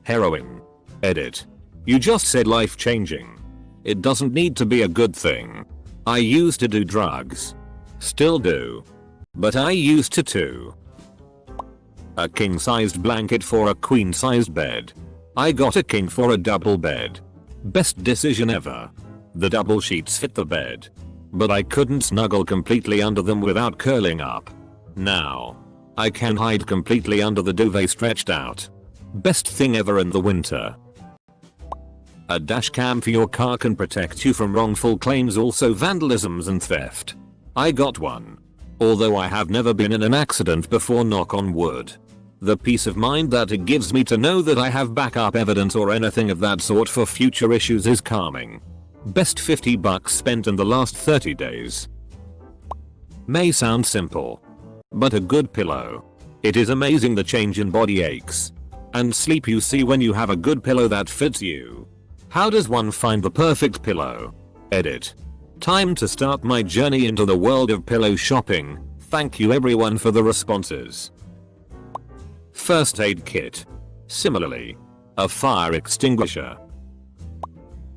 Heroin. Edit. You just said life changing. It doesn't need to be a good thing. I used to do drugs. Still do. But I used to too. A king-sized blanket for a queen-sized bed. I got a king for a double bed. Best decision ever. The double sheets fit the bed. But I couldn't snuggle completely under them without curling up. Now I can hide completely under the duvet stretched out. Best thing ever in the winter. A dash cam for your car can protect you from wrongful claims, also vandalisms and theft. I got one. Although I have never been in an accident before, knock on wood. The peace of mind that it gives me to know that I have backup evidence or anything of that sort for future issues is calming. Best $50 spent in the last 30 days. May sound simple, but a good pillow. It is amazing the change in body aches and sleep you see when you have a good pillow that fits you. How does one find the perfect pillow? Edit. Time to start my journey into the world of pillow shopping. Thank you everyone for the responses. First aid kit. Similarly, a fire extinguisher.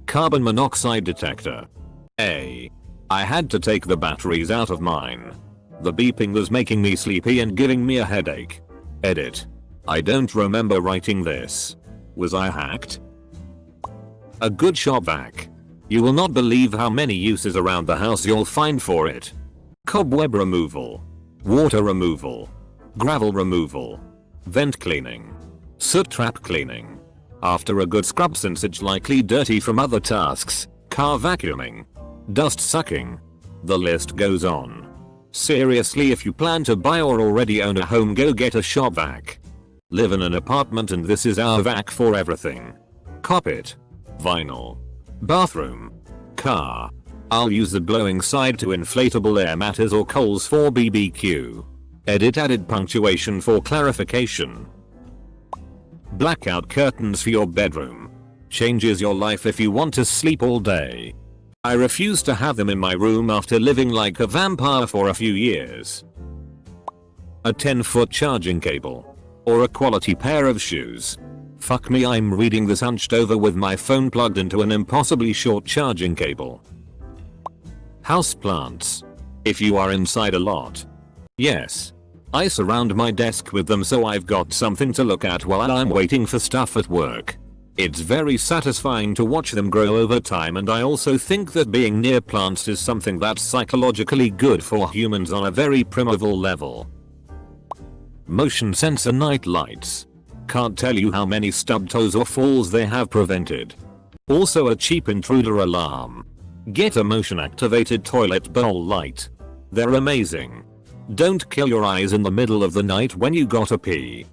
Carbon monoxide detector. I had to take the batteries out of mine. The beeping was making me sleepy and giving me a headache. Edit. I don't remember writing this. Was I hacked? A good shop vac. You will not believe how many uses around the house you'll find for it. Cobweb removal. Water removal. Gravel removal. Vent cleaning. Soot trap cleaning. After a good scrub since it's likely dirty from other tasks. Car vacuuming. Dust sucking. The list goes on. Seriously, if you plan to buy or already own a home, go get a shop vac. Live in an apartment and this is our vac for everything. Cop it. Vinyl. Bathroom. Car. I'll use the blowing side to inflatable air matters or coals for BBQ. Edit added punctuation for clarification. Blackout curtains for your bedroom. Changes your life if you want to sleep all day. I refuse to have them in my room after living like a vampire for a few years. A 10-foot charging cable. Or a quality pair of shoes. Fuck me, I'm reading this hunched over with my phone plugged into an impossibly short charging cable. Houseplants. If you are inside a lot. Yes. I surround my desk with them so I've got something to look at while I'm waiting for stuff at work. It's very satisfying to watch them grow over time, and I also think that being near plants is something that's psychologically good for humans on a very primeval level. Motion sensor night lights. Can't tell you how many stubbed toes or falls they have prevented. Also a cheap intruder alarm. Get a motion activated toilet bowl light. They're amazing. Don't kill your eyes in the middle of the night when you gotta pee.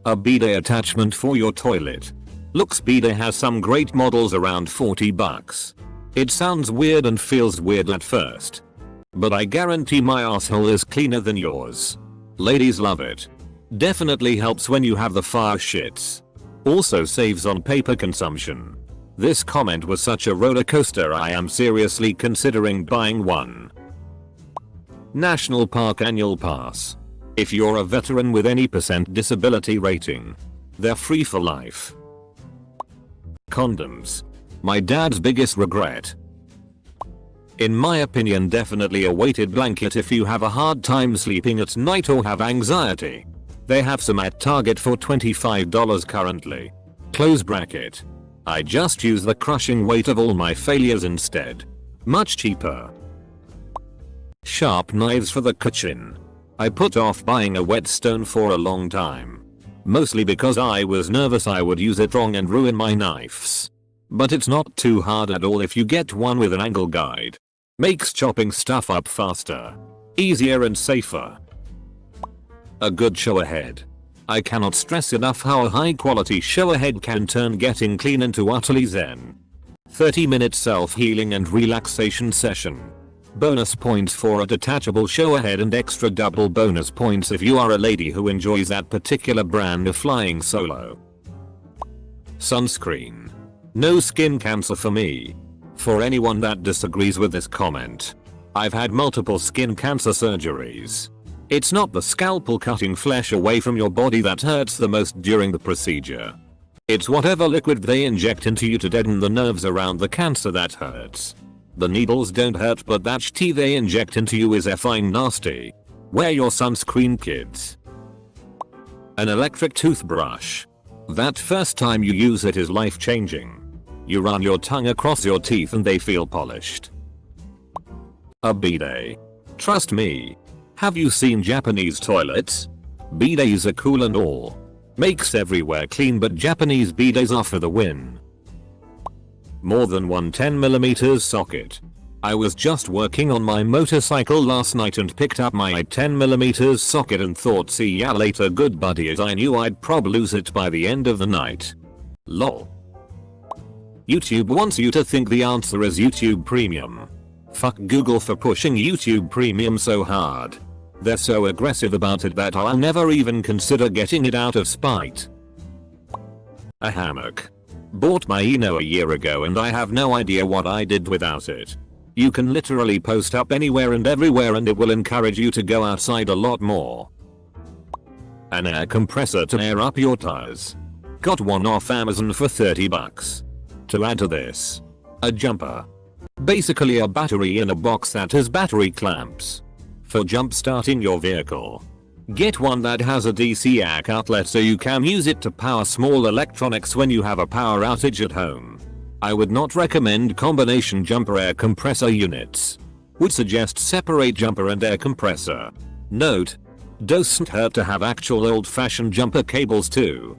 A bidet attachment for your toilet. Looks bidet has some great models around $40. It sounds weird and feels weird at first. But I guarantee my asshole is cleaner than yours. Ladies love it. Definitely helps when you have the fire shits. Also saves on paper consumption. This comment was such a roller coaster, I am seriously considering buying one. National Park Annual Pass. If you're a veteran with any % disability rating, they're free for life. Condoms. My dad's biggest regret. In my opinion, definitely a weighted blanket if you have a hard time sleeping at night or have anxiety. They have some at Target for $25 currently. Close bracket. I just use the crushing weight of all my failures instead. Much cheaper. Sharp knives for the kitchen. I put off buying a whetstone for a long time. Mostly because I was nervous I would use it wrong and ruin my knives. But it's not too hard at all if you get one with an angle guide. Makes chopping stuff up faster, easier and safer. A good shower head. I cannot stress enough how a high quality shower head can turn getting clean into utterly zen. 30-minute self-healing and relaxation session. Bonus points for a detachable shower head and extra double bonus points if you are a lady who enjoys that particular brand of flying solo. Sunscreen. No skin cancer for me. For anyone that disagrees with this comment, I've had multiple skin cancer surgeries. It's not the scalpel cutting flesh away from your body that hurts the most during the procedure. It's whatever liquid they inject into you to deaden the nerves around the cancer that hurts. The needles don't hurt, but that tea they inject into you is effing nasty. Wear your sunscreen, kids. An electric toothbrush. That first time you use it is life changing. You run your tongue across your teeth and they feel polished. A bidet. Trust me. Have you seen Japanese toilets? Bidets are cool and all. Makes everywhere clean, but Japanese bidets are for the win. More than one 10mm socket. I was just working on my motorcycle last night and picked up my 10mm socket and thought, see ya later good buddy, as I knew I'd prob lose it by the end of the night. Lol. YouTube wants you to think the answer is YouTube Premium. Fuck Google for pushing YouTube Premium so hard. They're so aggressive about it that I'll never even consider getting it out of spite. A hammock. Bought my Eno a year ago and I have no idea what I did without it. You can literally post up anywhere and everywhere and it will encourage you to go outside a lot more. An air compressor to air up your tires. Got one off Amazon for 30 bucks. To add to this, a jumper. Basically a battery in a box that has battery clamps. For jump starting your vehicle. Get one that has a DC AC outlet so you can use it to power small electronics when you have a power outage at home. I would not recommend combination jumper air compressor units. Would suggest separate jumper and air compressor. Note: doesn't hurt to have actual old-fashioned jumper cables too.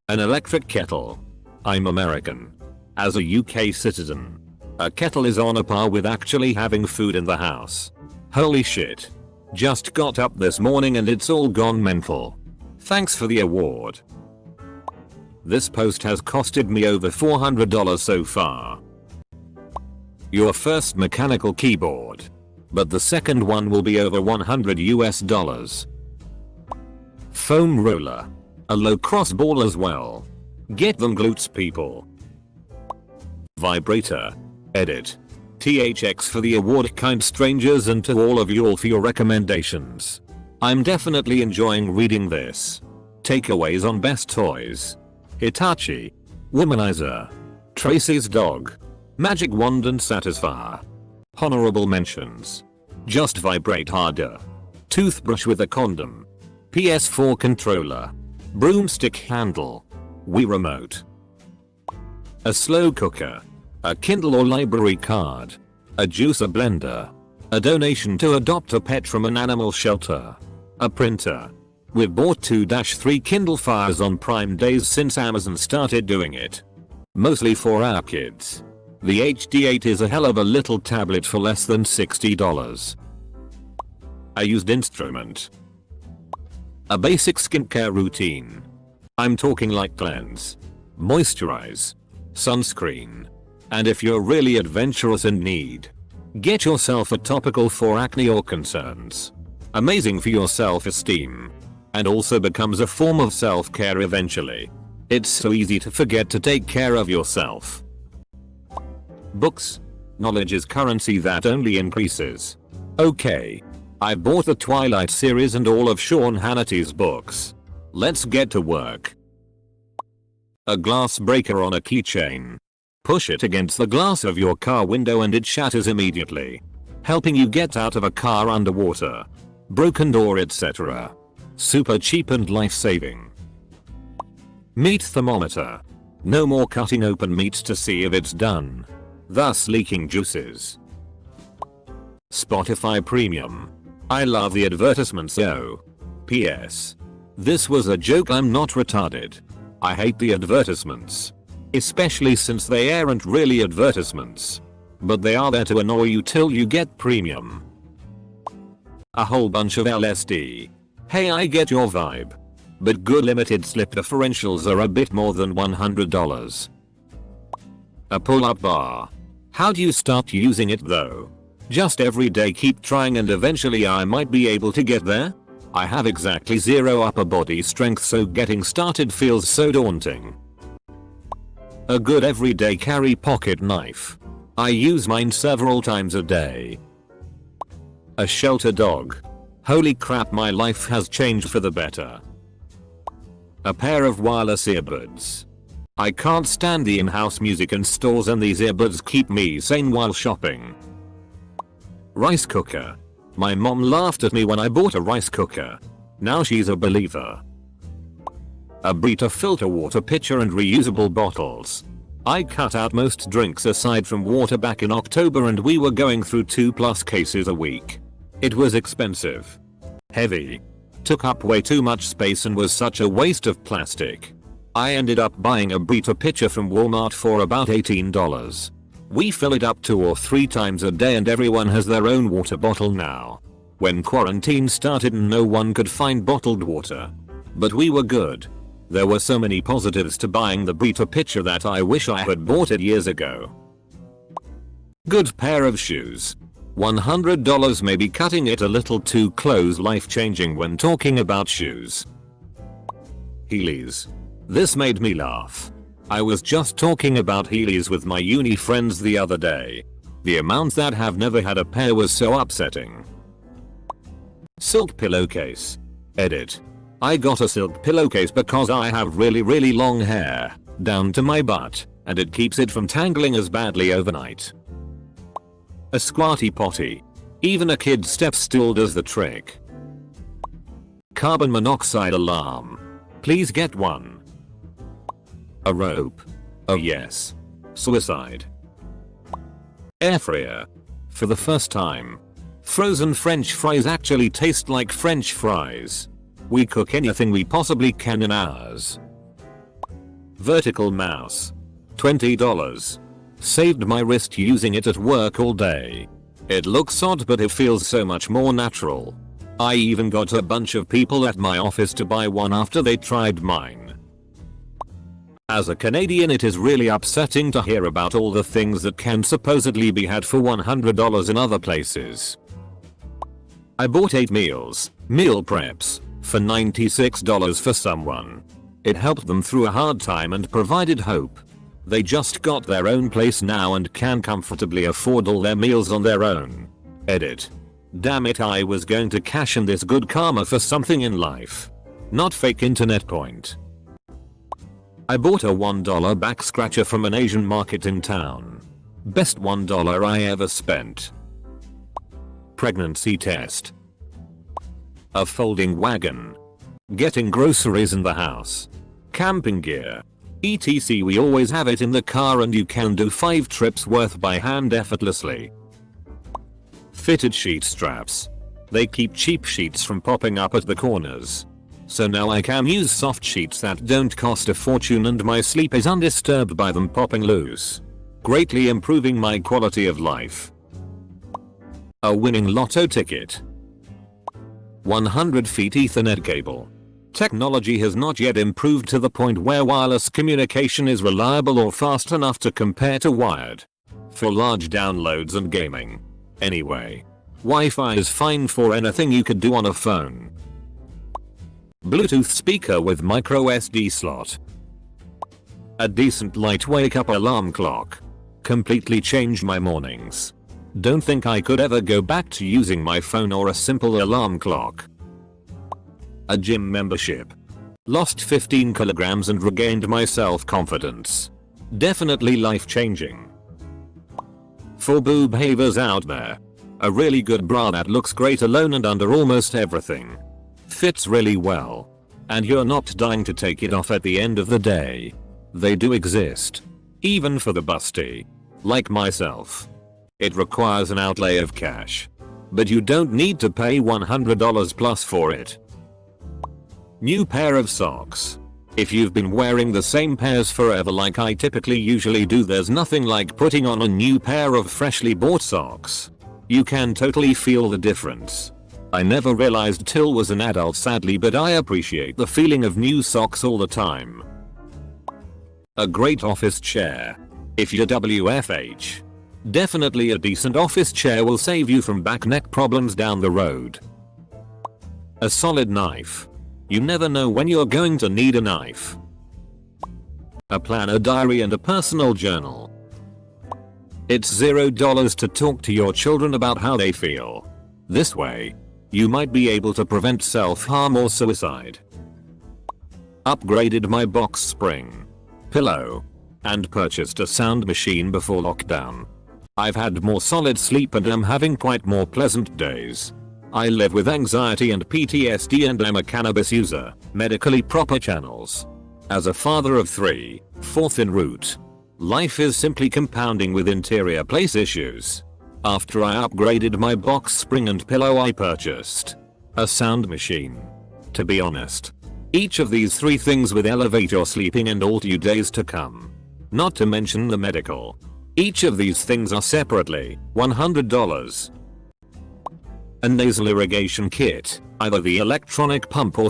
An electric kettle. I'm American. As a UK citizen, a kettle is on a par with actually having food in the house. Holy shit. Just got up this morning and it's all gone mental. Thanks for the award. This post has costed me over $400 so far. Your first mechanical keyboard. But the second one will be over $100 US. Foam roller. A low cross ball as well. Get them glutes, people. Vibrator. Edit. THX for the award, kind strangers, and to all of you all for your recommendations. I'm definitely enjoying reading this. Takeaways on best toys. Hitachi. Womanizer. Tracy's dog. Magic wand and satisfier. Honorable mentions. Just vibrate harder. Toothbrush with a condom. PS4 controller. Broomstick handle. Wii remote. A slow cooker. A Kindle or library card. A juicer blender. A donation to adopt a pet from an animal shelter. A printer. We've bought 2-3 Kindle Fires on Prime days since Amazon started doing it. Mostly for our kids. The HD8 is a hell of a little tablet for less than $60. A used instrument. A basic skincare routine. I'm talking like cleanse, moisturize, sunscreen. And if you're really adventurous and need, get yourself a topical for acne or concerns. Amazing for your self-esteem. And also becomes a form of self-care eventually. It's so easy to forget to take care of yourself. Books. Knowledge is currency that only increases. Okay. I bought the Twilight series and all of Sean Hannity's books. Let's get to work. A glass breaker on a keychain. Push it against the glass of your car window and it shatters immediately. Helping you get out of a car underwater. Broken door, etc. Super cheap and life-saving. Meat thermometer. No more cutting open meat to see if it's done, thus leaking juices. Spotify Premium. I love the advertisements yo. PS. This was a joke, I'm not retarded. I hate the advertisements. Especially since they aren't really advertisements. But they are there to annoy you till you get premium. A whole bunch of LSD. Hey, I get your vibe. But good limited slip differentials are a bit more than $100. A pull-up bar. How do you start using it though? Just every day keep trying and eventually I might be able to get there? I have exactly zero upper body strength, so getting started feels so daunting. A good everyday carry pocket knife. I use mine several times a day. A shelter dog. Holy crap, my life has changed for the better. A pair of wireless earbuds. I can't stand the in-house music in stores and these earbuds keep me sane while shopping. Rice cooker. My mom laughed at me when I bought a rice cooker. Now she's a believer. A Brita filter water pitcher and reusable bottles. I cut out most drinks aside from water back in October and we were going through 2+ cases a week. It was expensive. Heavy. Took up way too much space and was such a waste of plastic. I ended up buying a Brita pitcher from Walmart for about $18. We fill it up 2 or 3 times a day and everyone has their own water bottle now. When quarantine started and no one could find bottled water. But we were good. There were so many positives to buying the Brita pitcher that I wish I had bought it years ago. Good pair of shoes. $100 may be cutting it a little too close. Life changing when talking about shoes. Heelys. This made me laugh. I was just talking about Heelys with my uni friends the other day. The amounts that have never had a pair was so upsetting. Silk pillowcase. Edit. I got a silk pillowcase because I have really long hair down to my butt and it keeps it from tangling as badly overnight. A squatty potty. Even a kid's step stool does the trick. Carbon monoxide alarm. Please get one. A rope. Oh yes. Suicide. Air fryer. For the first time. Frozen French fries actually taste like French fries. We cook anything we possibly can in hours. Vertical mouse. $20. Saved my wrist using it at work all day. It looks odd but it feels so much more natural. I even got a bunch of people at my office to buy one after they tried mine. As a Canadian, it is really upsetting to hear about all the things that can supposedly be had for $100 in other places. I bought 8 meal preps, for $96 for someone. It helped them through a hard time and provided hope. They just got their own place now and can comfortably afford all their meals on their own. Edit. Damn it, I was going to cash in this good karma for something in life. Not fake internet point. I bought a $1 back scratcher from an Asian market in town. Best $1 I ever spent. Pregnancy test. A folding wagon. Getting groceries in the house. Camping gear. etc. We always have it in the car and you can do 5 trips worth by hand effortlessly. Fitted sheet straps. They keep cheap sheets from popping up at the corners. So now I can use soft sheets that don't cost a fortune and my sleep is undisturbed by them popping loose. Greatly improving my quality of life. A winning lotto ticket. 100 feet Ethernet cable. Technology has not yet improved to the point where wireless communication is reliable or fast enough to compare to wired. For large downloads and gaming. Anyway, Wi-Fi is fine for anything you could do on a phone. Bluetooth speaker with micro SD slot. A decent light wake up alarm clock. Completely changed my mornings. Don't think I could ever go back to using my phone or a simple alarm clock. A gym membership. Lost 15 kilograms and regained my self-confidence. Definitely life-changing. For boob havers out there. A really good bra that looks great alone and under almost everything. Fits really well. And you're not dying to take it off at the end of the day. They do exist. Even for the busty. Like myself. It requires an outlay of cash. But you don't need to pay $100 plus for it. New pair of socks. If you've been wearing the same pairs forever like I typically usually do, there's nothing like putting on a new pair of freshly bought socks. You can totally feel the difference. I never realized till was an adult sadly, but I appreciate the feeling of new socks all the time. A great office chair. If you're WFH. Definitely a decent office chair will save you from back neck problems down the road. A solid knife. You never know when you're going to need a knife. A planner, diary and a personal journal. It's $0 to talk to your children about how they feel. This way, You might be able to prevent self-harm or suicide. Upgraded my box spring, pillow, and purchased a sound machine before lockdown. I've had more solid sleep and am having quite more pleasant days. I live with anxiety and PTSD and am a cannabis user, medically proper channels. As a father of 3, 4th en route. Life is simply compounding with interior place issues. After I upgraded my box spring and pillow, I purchased a sound machine. To be honest, each of these 3 things would elevate your sleeping and all your days to come. Not to mention the medical. Each of these things are separately $100. A nasal irrigation kit, either the electronic pump or